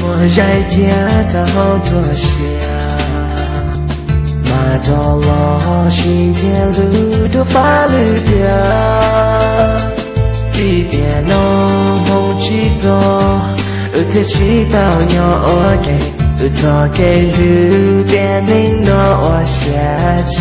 莫在家他好多下，马到了心田路都发绿掉，一点浓红起走，天气到鸟给，早给路点明诺我下街。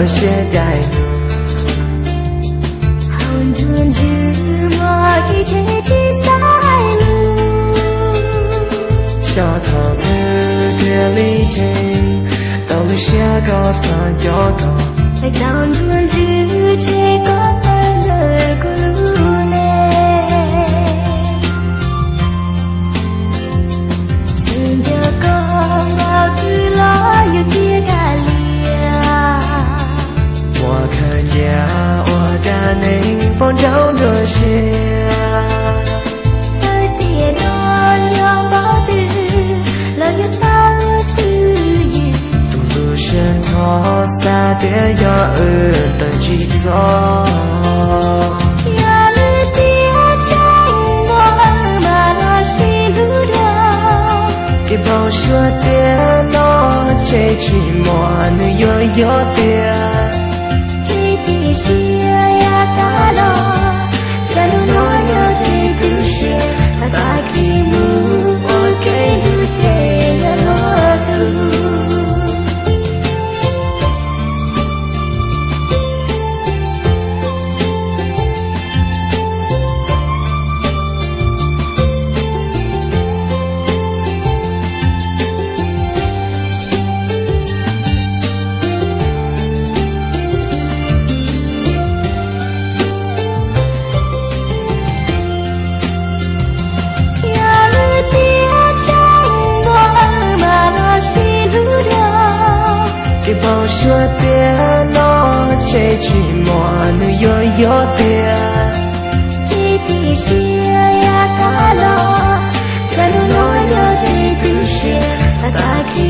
现在红唇枝莫给天气塞路，小头的别离情，到了下个三角高，在当春之这个单的咕噜呢，新加坡我去了有几个里。我看见我的你风中着下，世界多有宝子，乐有宝子语，独路神托撒别有等几走。要日的真我马拉西路的，给宝说的诺这寂寞能有的。给宝说的诺这寂寞能有的，一滴血呀嘎咯，这路诺有的故事，大概。